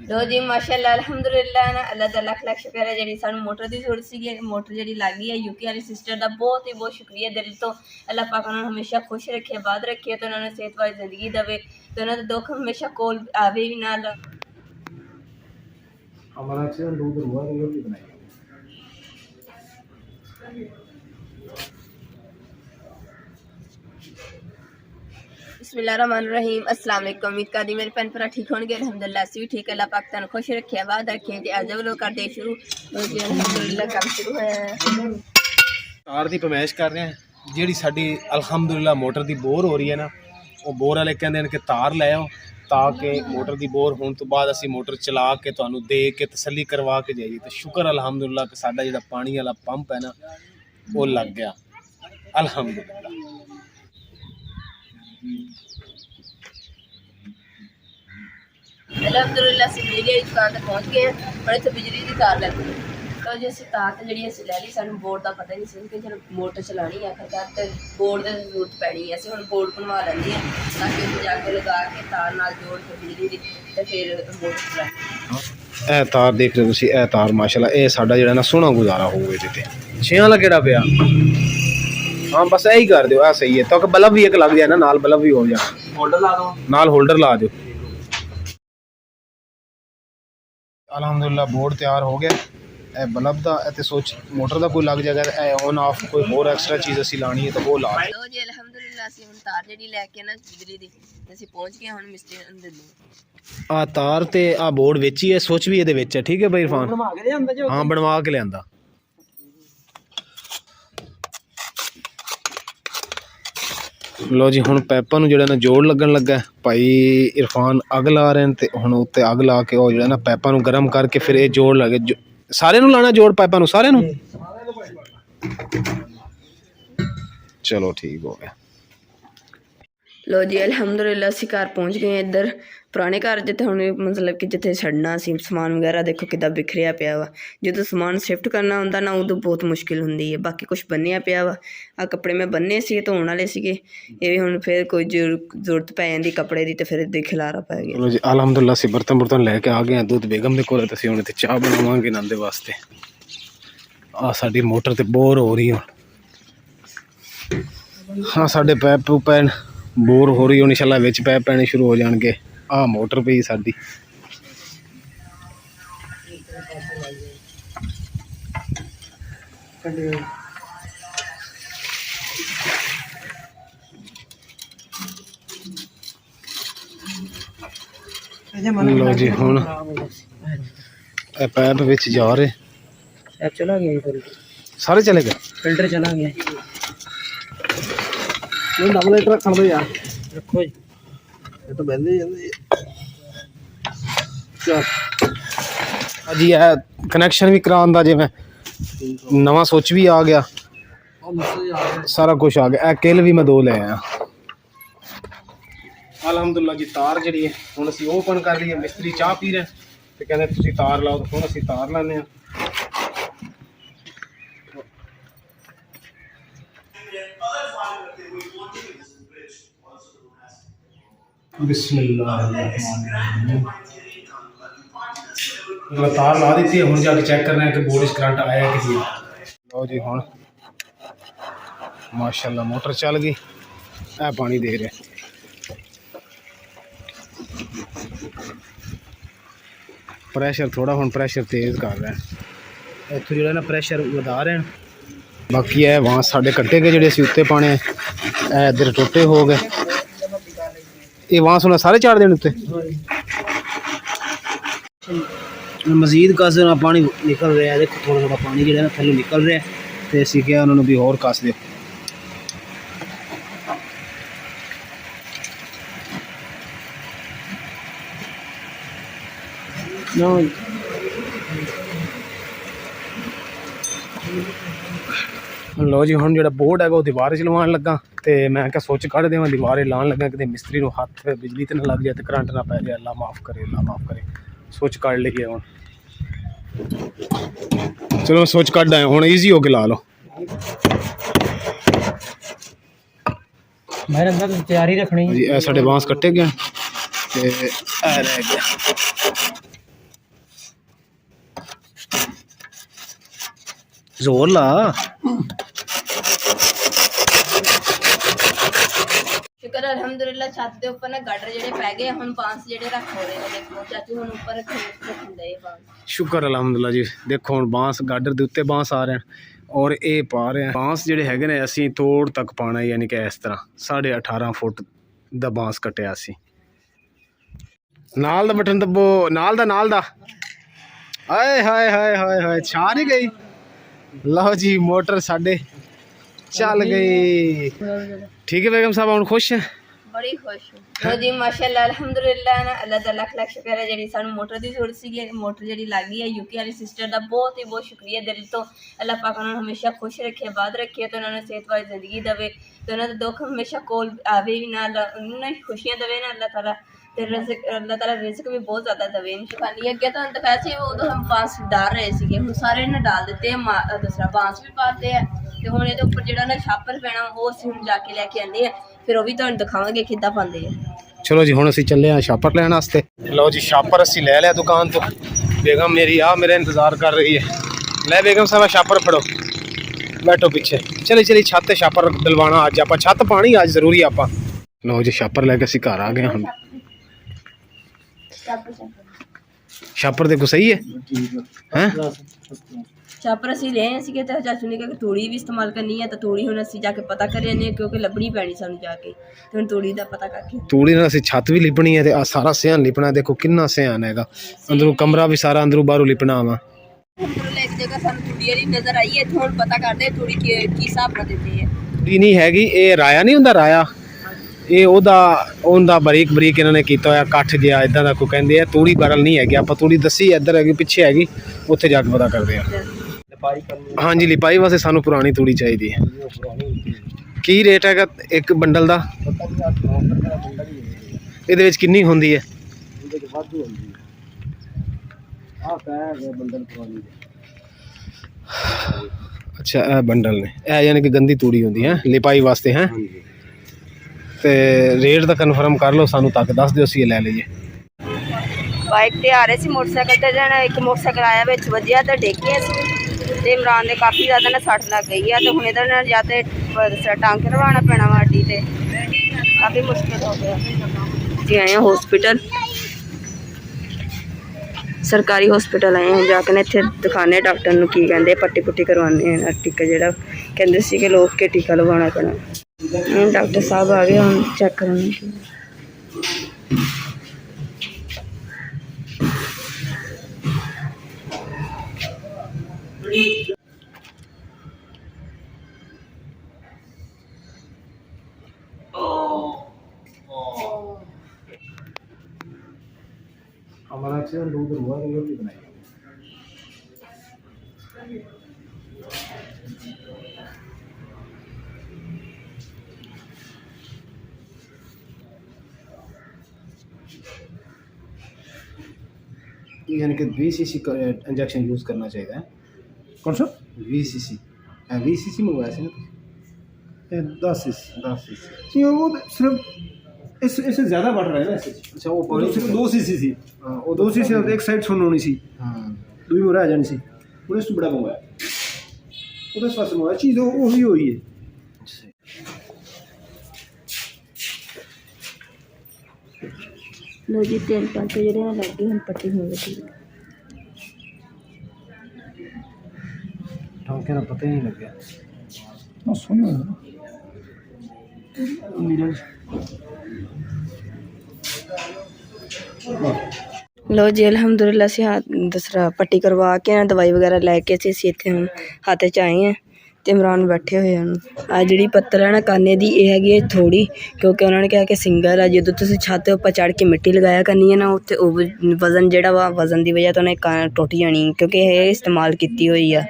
लो जी माशाअल्लाह अलहमदुलिल्लाह ना अल्लाह दा लख लख शुक्र है जी सानू मोटर की जरूरत सी मोटर जी लग गई है यूके वाली सिस्टर का बहुत ही बहुत शुक्रिया दिल तो अल्लाह पाक उन्होंने हमेशा खुश रखे आबाद रखे तो उन्होंने सेहत वाली जिंदगी देवे तो उन्होंने दुख हमेशा कोल आवे भी ना हमारा एक्सीडेंट उधर हुआ तो भी बनाई बिस्मिल्लाहिर्रहमानिर्रहीम अस्सलाम वालेकुम। उम्मीद करदी मेरे भैन भरा ठीक होंगे अल्हम्दुलिल्लाह असीं भी ठीक अल्लाह पाक तुहानू खुश रखे आबाद रखे ते अज लोग करदे शुरू अल्हम्दुलिल्लाह काम शुरू होया तार की पमैश कर रहे हैं जी साडी अलहमदुलिल्लाह मोटर की बोर हो रही है ना वो बोर वाले कहते हैं कि तार लै आओ ताकि मोटर की बोर होने तो बाद असी मोटर चला के तुहानू दे के तसल्ली करवा के जाइए तो शुक्र अलहमदुलिल्लाह कि साडा जिहड़ा पानी वाला पंप है ना वो लग गया अलहमदुलिल्लाह। अलहमदुलिल्लाह असीं बिजली की दुकान तक पहुँच गए हैं और इत्थे बिजली की तार लग गई तो जी असीं तार तो जी असीं लै ली सानू बोर्ड का पता नहीं सी कि चलो मोटर चलानी है आखिरकार तो बोर्ड की जरूरत पैनी है असीं हुण बोर्ड बनवा लैंदे हैं ताकि उत्थे जाके लगा के तार नाल जोड़ के बिजली की ते फिर मोटर चलानी। ए तार देख रहे हो तुसीं ए तार माशाल्लाह ए साडा जिहड़ा ना सोहना गुजारा होवे इहदे ते 6 वाला किहड़ा पिया हाँ बस यही कर दो आ सही है तो बल्ब भी एक लग जाए ना नाल बल्ब भी हो जाए होल्डर ला दो नाल होल्डर ला दो। अलहमदुलिल्लाह बोर्ड तैयार हो गया ए बल्ब का ते सोच मोटर का कोई लग जाएगा ए ऑन ऑफ कोई होर एक्स्ट्रा चीज़ असी लानी है तो वो ला लो जी अलहमदुलिल्लाह असीं हुण तार जेहड़ी लैके ना बिजली दी असीं पहुंच गए हुण मिस्त्री अंदर दे आ तार ते आ बोर्ड विच ही है सुच भी इहदे विच है ठीक है भाई इरफान हाँ बनवा के लियांदा। लो जी हुण पैपां नूं जिहड़ा ना जोड़ लगन लगा भाई इरफान अग ला रहे हैं ते हुण उत्ते अग ला के वो जिहड़ा ना पैपां नूं गर्म करके फिर ये जोड़ लगे सारे नूं लाना जोड़ पैपां नूं सारे नूं चलो ठीक हो गया। लो जी अलहमदुलिल्लाह असीं घर पहुँच गए हैं इधर पुराने घर जिते हुण मतलब कि जिते छड्डना सी समान वगैरह देखो किदा बिखरिया पिया वा जो समान शिफ्ट करना हुंदा ना उदों बहुत मुश्किल हुंदी है बाकी कुछ बन्निया पिया वा आ कपड़े मैं बन्ने सी धोण वाले सीगे ये भी हुण फिर कोई जरूरत पै जांदी कपड़े दी ते फिर इदां खिलारा पै गया। चलो जी अलहमदुलिल्लाह असीं बर्तन बुर्तन लैके आ गए हैं दूध बेगम दे कोल ते असीं हुण इत्थे चाह बनावांगे नांदे वास्ते आ साडी मोटर ते बोर हो रही है हाँ साडे पैप पूप बोर हो रही हो इंशाल्लाह विच पैप पैने शुरू हो जाएंगे आ मोटर पई साडी लो जी हुण पैप विच जा रहे चला गया सारे चले गए फिल्टर चला गया डबल लीटर रख दो यार रखो जी ये तो बंदे जी है कनैक्शन भी करांदा जे मैं नवा सोच भी आ गया सारा कुछ आ गया किल भी मैं 2 ले आया अलहमदुलिल्लाह जी तार जी है हुण असीं ओपन कर रही है मिस्त्री चाह पी रहे तो कहते तुसीं तार लाओ तो हुण असीं तार लाने तार ला दी है हुण जाके चेक करना है कि बोर्ड करंट आया कि नहीं। लो जी हुण माशाल्लाह मोटर चल गई ए पानी दे रहे प्रेशर थोड़ा हुण प्रेशर तेज़ कर रहे हैं इत्थों जो ना प्रेशर वधा रहे हैं बाकी है वहाँ साढ़े कट्टे गए जो उत्ते पाने इधर टोटे हो गए ये वहाँ सुना सारे चार दिन उत्ते मजीद कस पानी निकल रहा है देखो थोड़ा थोड़ा पानी जो ना थल्लों निकल रहा है तो असीं क्या उन्होंने भी होर कस दो लो जी हुण जो बोर्ड है वो दीवार च लवान लगा तो मैं क्या सोच कढ़ देव दीवार लान लगा कि मिस्त्री को हाथ बिजली तो ना लग जाए तो करंट ना पै जाए अल्लाह माफ़ करे सोच कढ़ लीए हुण चलो सोच कढ़ आया हुण ईजी हो के ला लो मेरे अंदर तैयारी रखनी जी ए साढ़े बांस कट्टे गए ते रह गया ਜ਼ੋਰ ਲਾ। ਸ਼ੁਕਰ ਅਲਹਮਦੁਲਿਲਾ ਛੱਤ ਦੇ ਉੱਪਰ ਨਾ ਗਾਡਰ ਜਿਹੜੇ ਪੈ ਗਏ ਹੁਣ ਬਾਂਸ ਜਿਹੜੇ ਰੱਖ ਹੋ ਰਹੇ ਨੇ ਦੇਖੋ ਚਾਚੂ ਹੁਣ ਉੱਪਰ ਰੱਖਣ ਦੇ ਬਾਂਸ। ਸ਼ੁਕਰ ਅਲਹਮਦੁਲਿਲਾ ਜੀ। ਦੇਖੋ ਹੁਣ ਬਾਂਸ ਗਾਡਰ ਦੇ ਉੱਤੇ ਬਾਂਸ ਆ ਰਹੇ ਹਨ ਔਰ ਇਹ ਪਾ ਰਹੇ ਬਾਂਸ ਜਿਹੜੇ ਹੈਗੇ ਨੇ ਅਸੀਂ ਤੋੜ ਤੱਕ ਪਾਉਣਾ ਯਾਨੀ ਕਿ ਇਸ ਤਰ੍ਹਾਂ 18.5 ਫੁੱਟ ਦਾ ਬਾਂਸ ਕੱਟਿਆ ਸੀ। ਨਾਲ ਦਾ ਬਟਨ ਦੱਬੋ, ਨਾਲ ਦਾ ਆਏ ਹਾਏ ਹਾਏ ਹਾਏ ਹਾਏ ਛਾ ਨਹੀਂ ਗਈ। ਲਓ ਜੀ ਮੋਟਰ ਸਾਡੇ ਚੱਲ ਗਈ। ठीक है बेगम साहब, हम खुश हैं, बड़ी खुश हूँ जी माशाल्लाह अल्हम्दुलिल्लाह ना। अल्लाह दा लख लख शुक्र है जी सानू मोटर की जरूरत सी मोटर जी लग गई है। यूके वाली सिस्टर का बहुत ही बहुत शुक्रिया दिल तो। अल्लाह पाक उन्होंने हमेशा खुश रखे, आबाद रखे, तो उन्होंने सेहत वाली जिंदगी देवे, तो उन्होंने दुख हमेशा कोल आवे भी ना, उन्होंने खुशियां देवे ना अल्लाह ताला। अल्लाह ताला रिज़्क भी बहुत ज़्यादा देवे इंशाअल्लाह। अगे तो हम वैसे उदों हम बांस डाल रहे थे, हम सारे ने डाल दिते हैं, दूसरा बांस भी पाते हैं, तो हुण इहदे उपर जिहड़ा ना छापर पैना वो असीं हुण जाके लैके आंदे आ, फिर वो भी तुहानूं दिखावांगे किद्दां पांदे आ। चलो जी हुण असीं चले आ छापर लैण वास्ते। लो जी छापर असीं लै लिया दुकान तो। बेगम मेरी मेरा इंतज़ार कर रही है। ले बेगम साहब छापर फड़ो, बैठो पीछे। चले चली छत छापर डलवाना अज आपां, छत पानी अज जरूरी आपां। लो जी छापर लैके असीं घर आ गए हुण। छापर देखो सही है हैं। छापर असीं ले आए सीगे, तो चाचू ने कहा कि तूड़ी भी इस्तेमाल करनी है, तो तूड़ी हुण असीं जाके पता करे ने क्योंकि लभनी पैनी सानूं जाके, ते हुण तूड़ी दा पता करके तूड़ी नाल असीं छत भी लिपनी है ते आ सारा सियान लिपना। देखो किन्ना सियान हैगा, अंदरों कमरा भी सारा अंदरों बाहरों लिपना वा। एक जगह सानूं तूड़ी वाली नजर आई है, इत्थों हुण पता करदे तूड़ी की हिसाब नाल दिंदी है। तूड़ी नहीं हैगी, ये राया नहीं हुंदा, राया ये ਉਹਦਾ ਬਰੀਕ ਬਰੀਕ ਇਹਨਾਂ ਨੇ ਕੀਤਾ ਹੋਇਆ ਕੱਠ ਜਿਹਾ ਇਦਾਂ ਦਾ ਕੋਈ ਕਹਿੰਦੇ ਆ। ਤੂੜੀ ਬਰਲ ਨਹੀਂ ਹੈਗੀ, ਆਪਾਂ ਤੂੜੀ ਦੱਸੀ ਇੱਧਰ ਹੈਗੀ ਪਿੱਛੇ ਹੈਗੀ, ਉੱਥੇ ਜਾ ਕੇ ਪਤਾ ਕਰਦੇ ਆ। ਹਾਂਜੀ ਲਿਪਾਈ ਵਾਸਤੇ ਸਾਨੂੰ ਪੁਰਾਣੀ ਤੂੜੀ ਚਾਹੀਦੀ ਹੈ। ਕੀ ਰੇਟ ਹੈਗਾ ਇੱਕ ਬੰਡਲ ਦਾ? ਇਹਦੇ ਵਿੱਚ ਕਿੰਨੀ ਹੁੰਦੀ ਹੈ? ਅੱਛਾ ਇਹ ਬੰਡਲ ਨੇ, ਇਹ ਯਾਨੀ ਕਿ ਗੰਦੀ ਤੂੜੀ ਹੁੰਦੀ ਹੈ ਲਿਪਾਈ ਵਾਸਤੇ ਹੈ। ਤੇ ਰੇਟ ਦਾ ਕਨਫਰਮ ਕਰ ਲਓ, ਸਾਨੂੰ ਤੱਕ ਦੱਸ ਦਿਓ, ਅਸੀਂ ਇਹ ਲੈ ਲਈਏ। ਬਾਈਕ ਤੇ ਆ ਰਹੇ ਸੀ ਮੋਟਰਸਾਈਕਲ ਤੇ ਜਾਣਾ, ਇੱਕ ਮੋਟਰਸਾਈਕਲ ਆਇਆ ਵਿੱਚ ਵੱਜਿਆ ਤੇ ਡਿੱਗ ਗਿਆ ਸੀ, ਤੇ ਇਮਰਾਨ ਦੇ ਕਾਫੀ ਜ਼ਿਆਦਾ ਨਾ ਸੱਟ ਲੱਗ ਗਈ ਆ, ਤੇ ਹੁਣ ਇਹਦੇ ਨਾਲ ਜਾਂ ਤੇ ਟਾਂਕੇ ਲਵਾਉਣਾ ਪੈਣਾ ਵਾ ਅੱਡੀ ਤੇ, ਕਾਫੀ ਮੁਸ਼ਕਿਲ ਹੋ ਗਿਆ। ਜੀ ਆਏ ਹਾਂ ਹਸਪੀਟਲ, ਸਰਕਾਰੀ ਹਸਪੀਟਲ ਆਏ ਹਾਂ, ਜਾ ਕੇ ਨਾ ਇੱਥੇ ਦਿਖਾਣੇ ਡਾਕਟਰ ਨੂੰ ਕੀ ਕਹਿੰਦੇ, ਪੱਟੀ ਪੁੱਟੀ ਕਰਵਾਉਂਦੇ ਆ, ਟੀਕਾ ਜਿਹੜਾ ਕਹਿੰਦੇ ਸੀ ਕਿ ਲੋਕ ਕੇ ਟੀਕਾ ਲਵਾਉਣਾ ਪੈਣਾ। डॉक्टर साहब आ गए हम चेक कराने के लिए। हमारा एक्सीडेंट उधर हुआ तो भी बनाई यानी कि 20 सीसी का इंजेक्शन यूज़ करना चाहिए। कौन सा 20 सीसी? 20 सीसी मंगवाया था ना, 10 सीसी वो सिर्फ इससे ज़्यादा बढ़ रहा है ना इससे। अच्छा वो पानी सिर्फ 2 सीसी थी। हाँ वो 2 सीसी एक साइड सुन होनी सी। हाँ दूरी में रह जानी सी, पूरे से बड़ा मंगवाया उधर पास मंगवाया चीज़ वो ही हुई है। लो जी 3 घंटे ਜਿਹੜੇ ਨਾ ਲੱਗੇ ਹੁਣ ਪੱਟੀ ਹੋ ਗਈ। टाँके का पता ही नहीं लग गया ना सुनो मेरा लो जी अलहमदुलिल्लाह से हाथ दूसरा पट्टी करवा के ना दवाई वगैरह लैके ਅਸੀਂ ਇੱਥੇ ਹੁਣ ਹੱਥ 'ਚ ਆਏ ਹਾਂ ਤੇ ਇਮਰਾਨ ਬੈਠੇ ਹੋਏ ਹਨ। ਆ ਜਿਹੜੀ ਪੱਤਰ ਹੈ ਨਾ ਕਾਨੇ ਦੀ ਇਹ ਹੈਗੀ ਹੈ ਥੋੜੀ, ਕਿਉਂਕਿ ਉਹਨਾਂ ਨੇ ਕਿਹਾ ਕਿ ਸਿੰਗਲ ਆ, ਜਦੋਂ ਤੁਸੀਂ ਛੱਤ ਦੇ ਉੱਪਰ ਚੜ੍ਹ ਕੇ ਮਿੱਟੀ ਲਗਾਇਆ ਕਰਨੀ ਹੈ ਨਾ ਉੱਥੇ ਉਹ ਵਜ਼ਨ ਜਿਹੜਾ ਵਾ ਵਜ਼ਨ ਦੀ ਵਜ੍ਹਾ ਤੋਂ ਉਹਨੇ ਟੁੱਟ ਜਾਣੀ, ਕਿਉਂਕਿ ਇਹ ਇਸਤੇਮਾਲ ਕੀਤੀ ਹੋਈ ਆ।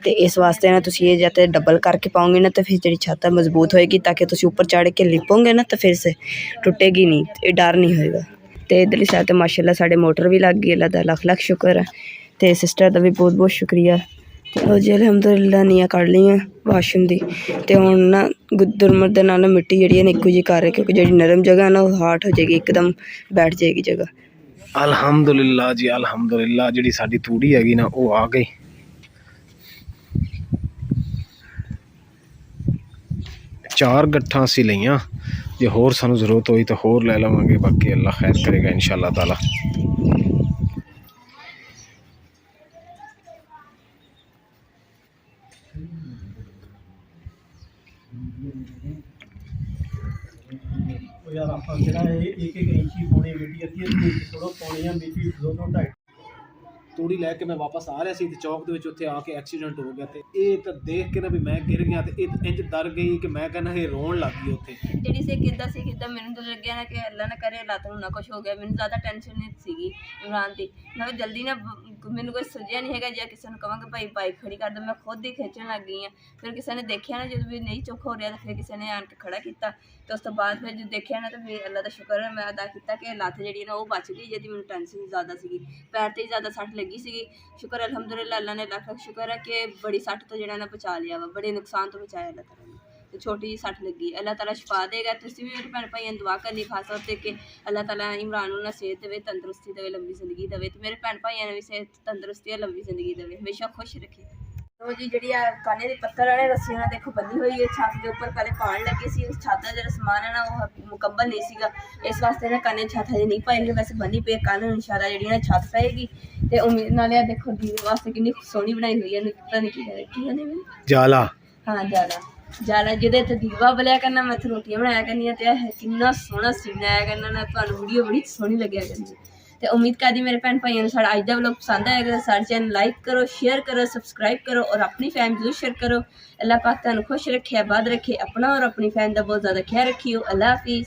ਤੇ ਇਸ ਵਾਸਤੇ ਨਾ ਤੁਸੀਂ ਇਹ ਜਾਂ ਤਾਂ ਡਬਲ ਕਰਕੇ ਪਾਓਗੇ ਨਾ ਤਾਂ ਫਿਰ ਜਿਹੜੀ ਛੱਤ ਆ ਮਜ਼ਬੂਤ ਹੋਏਗੀ, ਤਾਂ ਕਿ ਤੁਸੀਂ ਉੱਪਰ ਚੜ੍ਹ ਕੇ ਲਿਪੋਗੇ ਨਾ ਤਾਂ ਫਿਰ ਸੇ ਟੁੱਟੇਗੀ ਨਹੀਂ, ਇਹ ਡਰ ਨਹੀਂ ਹੋਏਗਾ। ਤੇ ਇਧਰਲੀ ਸਾਈਡ ਤੇ ਮਾਸ਼ਾਅੱਲਾ ਸਾਡੇ ਮੋਟਰ ਵੀ ਲੱਗ ਗਈ, ਅੱਲਾ ਦਾ ਲੱਖ ਲੱਖ ਸ਼ੁਕਰ ਹੈ, ਤੇ ਸਿਸਟਰ ਦਾ ਵੀ ਬਹੁਤ ਬਹੁਤ ਸ਼ੁਕਰੀਆ। ਤੇ ਉਹ ਜੀ ਅਲਹਮਦੁਲਿਲਾ ਨੀਆਂ ਕੱਢ ਲਈਆਂ ਵਾਸ਼ਰੂਮ ਦੀ, ਤੇ ਹੁਣ ਨਾ ਗੁਰਮਤ ਦੇ ਨਾਲ ਮਿੱਟੀ ਜਿਹੜੀ ਹੈ ਨਾ ਇੱਕੋ ਜਿਹੀ ਕਰ ਰਹੇ, ਕਿਉਂਕਿ ਜਿਹੜੀ ਨਰਮ ਜਗ੍ਹਾ ਨਾ ਉਹ ਹਾਰਡ ਹੋ ਜਾਏਗੀ, ਇੱਕਦਮ ਬੈਠ ਜਾਏਗੀ ਜਗ੍ਹਾ। ਅਲਹਮਦੁਲਿਲਾ ਜੀ ਅਲਹਮਦੁਲਿਲਾ, ਜਿਹੜੀ ਸਾਡੀ ਤੂੜੀ ਹੈਗੀ ਨਾ ਉਹ ਆ ਗਈ। 4 ਗੱਠਾਂ ਅਸੀਂ ਲਈਆਂ, ਜੇ ਹੋਰ ਸਾਨੂੰ ਜ਼ਰੂਰਤ ਹੋਈ ਤਾਂ ਹੋਰ ਲੈ ਲਵਾਂਗੇ, ਬਾਕੀ ਅੱਲਾ ਖੈਰ ਕਰੇਗਾ इंशाअल्लाह ताला। यार आप एक इंची पौनी बेटी अद्धी थोड़ा पौनी बेटी दोनों ढाई ਤੂੜੀ ਲੈ ਕੇ ਮੈਂ ਵਾਪਸ ਆ ਰਿਹਾ ਸੀ ਤੇ ਚੌਕ ਦੇ ਵਿੱਚ ਉੱਥੇ ਆ ਕੇ ਐਕਸੀਡੈਂਟ ਹੋ ਗਿਆ ਤੇ ਇਹ ਤਾਂ ਦੇਖ ਕੇ ਨਾ ਵੀ ਮੈਂ ਗਿਰ ਗਿਆ ਤੇ ਇਹ ਇੰਜ ਡਰ ਗਈ ਕਿ ਮੈਂ ਕਹਿੰਦਾ ਇਹ ਰੋਣ ਲੱਗ ਗਈ ਉੱਥੇ ਜਿਹੜੀ ਸੀ ਕਿੱਦਾਂ ਮੈਨੂੰ ਤਾਂ ਲੱਗਿਆ ਨਾ ਕਿ ਅੱਲਾ ਨਾ ਕਰੇ ਲੱਤ ਨੂੰ ਨਾ ਕੁਛ ਹੋ ਗਿਆ। ਮੈਨੂੰ ਜ਼ਿਆਦਾ ਟੈਨਸ਼ਨ ਨਹੀਂ ਸੀਗੀ ਇਮਰਾਨ ਦੀ। ਮੈਂ ਜਲਦੀ ਨਾ ਮੈਨੂੰ ਕੋਈ ਸੁਝਿਆ ਨਹੀਂ ਹੈਗਾ ਜੇ ਕਿਸੇ ਨੂੰ ਕਹਾਂਗੇ ਭਾਈ ਬਾਈਕ ਖੜੀ ਕਰ ਦੋ, ਮੈਂ ਖੁਦ ਹੀ ਖਿੱਚਣ ਲੱਗ ਗਈ ਹਾਂ। ਫਿਰ ਕਿਸੇ ਨੇ ਦੇਖਿਆ ਨਾ ਜਦੋਂ ਵੀ ਨਹੀਂ ਚੁੱਕ ਹੋ ਰਿਹਾ ਤਾਂ ਫਿਰ ਕਿਸੇ ਨੇ ਆਣ ਕੇ ਖੜਾ ਕੀਤਾ ਤੇ ਉਸ ਤੋਂ ਬਾਅਦ ਫਿਰ ਜਦੋਂ ਦੇਖਿਆ ਨਾ ਤਾਂ ਫਿਰ ਅੱਲਾ ਦਾ ਸ਼ੁਕਰ ਹੈ ਮੈਂ ਅਦਾ ਕੀਤਾ ਕਿ ਲੱਤ ਜਿਹੜੀ ਨਾ ਉਹ ਬਚ ਗਈ, ਜਿਹਦੀ ਮੈਨੂੰ ਟੈਨਸ਼ਨ ਜ਼ਿਆਦਾ ਸੀਗੀ। ਪੈਰ 'ਤੇ ਹੀ ਜ਼ਿਆਦਾ ਸੱਟ ਲੱਗੀ ਸੀਗੀ। ਸ਼ੁਕਰ ਅਲਹਮਦੁਲਿਲਾ ਅੱਲਾ ਨੇ ਲੱਖ ਲੱਖ ਸ਼ੁਕਰ ਹੈ ਕਿ ਬੜੀ ਸੱਟ ਤੋਂ ਜਿਹੜਾ ਨਾ ਬਚਾ ਲਿਆ ਵਾ, ਬੜੇ ਨੁਕਸਾਨ ਤੋਂ ਬਚਾਇਆ ਅੱਲਾ ਤਾਲਾ ਨੇ। ਤੇ ਛੋਟੀ ਜਿਹੀ ਸੱਟ ਲੱਗੀ, ਅੱਲਾ ਤਾਲਾ ਸ਼ਿਫਾ ਦੇਗਾ। ਤੁਸੀਂ ਵੀ ਮੇਰੇ ਭੈਣ ਭਾਈਆਂ ਨੂੰ ਦੁਆ ਕਰਨੀ ਖਾਸ ਤੌਰ 'ਤੇ ਕਿ ਅੱਲਾ ਤਾਲਾ ਇਮਰਾਨ ਨੂੰ ਨਾ ਸਿਹਤ ਦੇਵੇ, ਤੰਦਰੁਸਤੀ ਦੇਵੇ, ਲੰਬੀ ਜ਼ਿੰਦਗੀ ਦੇਵੇ ਤੇ ਮੇਰੇ ਭੈਣ ਭਾਈਆਂ ਨੂੰ ਵੀ ਸਿਹਤ ਤੰਦਰੁਸਤੀ ਹੈ, ਲੰਬੀ ਜ਼ਿੰਦਗੀ ਦੇਵੇ, ਹਮੇਸ਼ਾ ਖੁਸ਼ ਰੱਖੇ। ਉਹ ਜੀ ਜਿਹੜੀ ਆ ਕਾਨੇ ਦੇ ਪੱਤਰ ਵਾਲੇ ਰੱਸੀਆਂ ਨਾਲ ਦੇਖੋ ਬੰਨੀ ਹੋਈ ਹੈ ਛੱਤ ਦੇ ਉੱਪਰ, ਪਹਿਲੇ ਪਾਣ ਲੱਗੇ ਸੀ। ਉਸ ਛੱਤ ਦਾ ਜਿਹੜਾ ਸਮਾਨ ਹੈ ਨਾ ਉਹ ਮੁਕੰਮਲ ਨਹੀਂ ਸੀਗਾ, ਇਸ ਵਾਸਤੇ ਨਾ ਕਾਨੇ ਛੱਤ ਹਜੇ ਨਹੀਂ ਪਾਈ, ਵੈਸੇ ਬੰਨੀ ਪਈ ਕਾਨ ਨੂੰ ਇਸ਼ਾਰਾ ਜਿਹੜੀ ਨਾ ਛੱਤ ਪਏਗੀ। ਤੇ ਉਮੀਦ ਨਾਲ ਇਹ ਦੇਖੋ ਦੀਵੇ ਵਾਸਤੇ ਕਿੰਨੀ ਸੋਹਣੀ ਬਣਾਈ ਹੋਈ ਹੈ, ਪਤਾ ਨਹੀਂ ਕੀ ਕਹਿੰਦੇ ਮੈਨੂੰ जाला ਹਾਂ जाला ਜਿਹਦੇ ਤੇ ਦੀਵਾ ਬਲਿਆ ਕਰਨਾ, ਮੈਂ ਇੱਥੇ ਰੋਟੀਆਂ ਬਣਾਇਆ ਕਰਨੀਆਂ ਤੇ ਇਹ ਕਿੰਨਾ ਸੋਹਣਾ ਸੀਨ ਆਇਆ ਕਰਨਾ ਨਾ, ਤੁਹਾਨੂੰ ਵੀਡੀਓ ਬੜੀ ਸੋਹਣੀ ਲੱਗਿਆ ਕਰਨੀ। ਤੇ ਉਮੀਦ ਕਰਦੀ ਮੇਰੇ ਭੈਣ ਭਾਈਆਂ ਨੂੰ ਸਾਡਾ ਅੱਜ ਦਾ ਵਲੋਗ ਪਸੰਦ ਆਏਗਾ ਤਾਂ ਸਾਡੇ ਚੈਨਲ ਲਾਈਕ ਕਰੋ, ਸ਼ੇਅਰ ਕਰੋ, ਸਬਸਕ੍ਰਾਈਬ ਕਰੋ ਔਰ ਆਪਣੀ ਫੈਨ ਜ਼ਰੂਰ ਸ਼ੇਅਰ ਕਰੋ। ਅੱਲਾਹ ਪਾਕ ਤੁਹਾਨੂੰ ਖੁਸ਼ ਰੱਖੇ, ਆਬਾਦ ਰੱਖੇ, ਆਪਣਾ ਔਰ ਆਪਣੀ ਫੈਨ ਦਾ ਬਹੁਤ ਜ਼ਿਆਦਾ ਖਿਆਲ ਰੱਖਿਓ। ਅੱਲਾਹ ਹਾਫਿਜ਼।